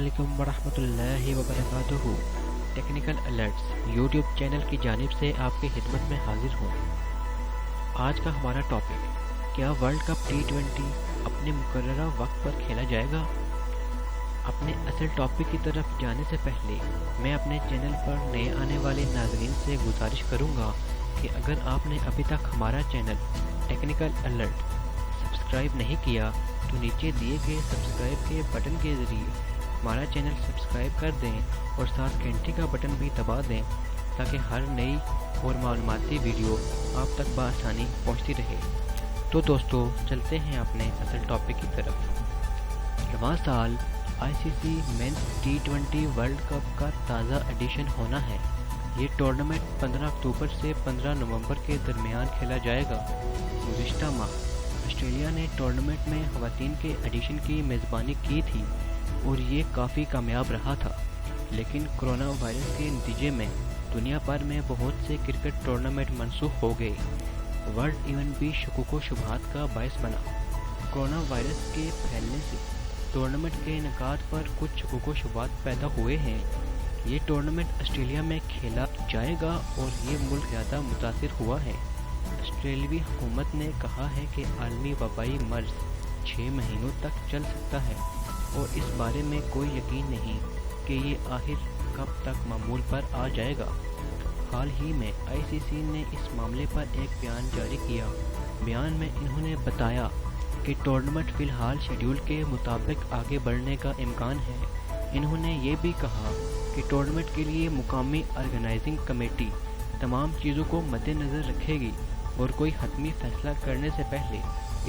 अस्सलामुअलैकुम वरहमतुल्लाहि वबरकातुहू। Technical alerts YouTube channel की जानिब से आपकी खिदमत में हाजिर हूँ। आज का हमारा टॉपिक, क्या वर्ल्ड कप T20 अपने मुकर्ररा वक्त पर खेला जाएगा। अपने असल टॉपिक की तरफ जाने से पहले मैं अपने चैनल पर नए आने वाले नाज़रीन से गुजारिश करूँगा कि अगर आपने अभी तक हमारा चैनल टेक्निकल अलर्ट सब्सक्राइब नहीं किया तो नीचे दिए गए सब्सक्राइब के बटन के ज़रिए हमारा चैनल सब्सक्राइब कर दें और साथ घंटी का बटन भी दबा दें ताकि हर नई और मालूमाती वीडियो आप तक बआसानी पहुंचती रहे। तो दोस्तों, चलते हैं अपने असल टॉपिक की तरफ। रवां साल ICC men's T20 world cup का ताज़ा एडिशन होना है। ये टूर्नामेंट 15 अक्टूबर से 15 नवंबर के दरमियान खेला जाएगा। गुज़िश्ता माह ऑस्ट्रेलिया ने टूर्नामेंट में ख़वातीन के एडिशन की मेज़बानी की थी और ये काफ़ी कामयाब रहा था, लेकिन कोरोना वायरस के नतीजे में दुनिया भर में बहुत से क्रिकेट टूर्नामेंट मनसूख हो गए। वर्ल्ड इवेंट भी शकूक व शुबहात का बायस बना। कोरोना वायरस के फैलने से टूर्नामेंट के इनेकाद पर कुछ शकूक व शुबहात पैदा हुए हैं। ये टूर्नामेंट ऑस्ट्रेलिया में खेला जाएगा और ये मुल्क ज़्यादा मुतासिर हुआ है। ऑस्ट्रेलियावी हुकूमत ने कहा है कि आलमी वबाई मर्ज 6 महीनों तक चल सकता है और इस बारे में कोई यकीन नहीं कि ये आखिर कब तक मामूल पर आ जाएगा। हाल ही में ICC ने इस मामले पर एक बयान जारी किया। बयान में इन्होंने बताया कि टूर्नामेंट फ़िलहाल शेड्यूल के मुताबिक आगे बढ़ने का इम्कान है। इन्होंने ये भी कहा कि टूर्नामेंट के लिए मुकामी ऑर्गेनाइजिंग कमेटी तमाम चीज़ों को मद्देनज़र रखेगी और कोई हतमी फैसला करने से पहले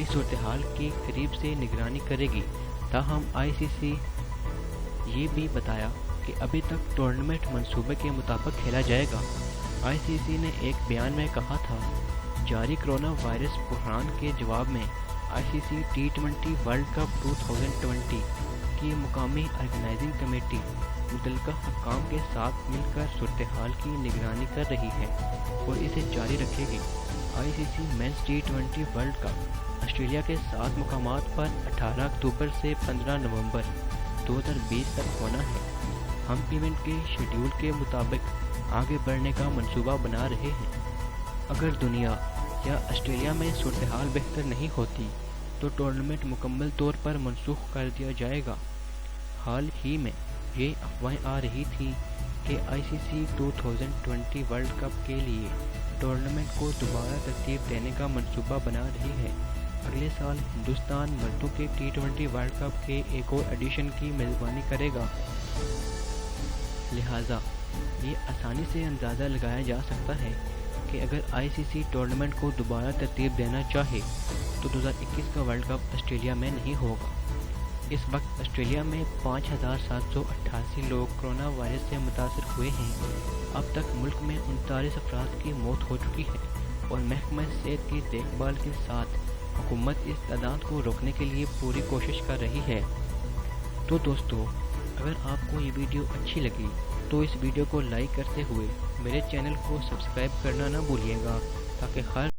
इस सूरत-ए-हाल की करीब से निगरानी करेगी। ताहम ICC ये भी बताया कि अभी तक टूर्नामेंट मंसूबे के मुताबिक खेला जाएगा। ICC ने एक बयान में कहा था, जारी कोरोना वायरस बहरान के जवाब में ICC T20 वर्ल्ड कप 2020 की मुकामी ऑर्गेनाइजिंग कमेटी मुतल्लिका हुक्काम के साथ मिलकर सूरत-ए-हाल की निगरानी कर रही है और इसे जारी रखेगी। ICC men's T20 world cup Australia के 7 मुकामात पर 18 अक्टूबर से 15 नवंबर 2020 तक होना है। हम इवेंट के शेड्यूल के मुताबिक आगे बढ़ने का मंसूबा बना रहे हैं। अगर दुनिया या ऑस्ट्रेलिया में सूरत-ए-हाल बेहतर नहीं होती तो टूर्नामेंट मुकम्मल तौर पर मनसूख कर दिया जाएगा। हाल ही में ये अफवाहें आ रही थी कि ICC 2020 वर्ल्ड कप के लिए टूर्नामेंट को दोबारा तरतीब देने का मंसूबा बना रही है। अगले साल हिंदुस्तान मर्दों के T20 वर्ल्ड कप के एक और एडिशन की मेज़बानी करेगा। लिहाजा ये आसानी से अंदाज़ा लगाया जा सकता है कि अगर ICC टूर्नामेंट को दोबारा तरतीब देना चाहे तो 2021 का वर्ल्ड कप ऑस्ट्रेलिया में नहीं होगा। इस वक्त ऑस्ट्रेलिया में 5,788 लोग कोरोना वायरस से मुतासर हुए हैं। अब तक मुल्क में 39 अफराद की मौत हो चुकी है और महकमा सेहत की देखभाल के साथ हुकूमत इस तादाद को रोकने के लिए पूरी कोशिश कर रही है। तो दोस्तों, अगर आपको ये वीडियो अच्छी लगी तो इस वीडियो को लाइक करते हुए मेरे चैनल को सब्सक्राइब करना ना भूलिएगा ताकि हर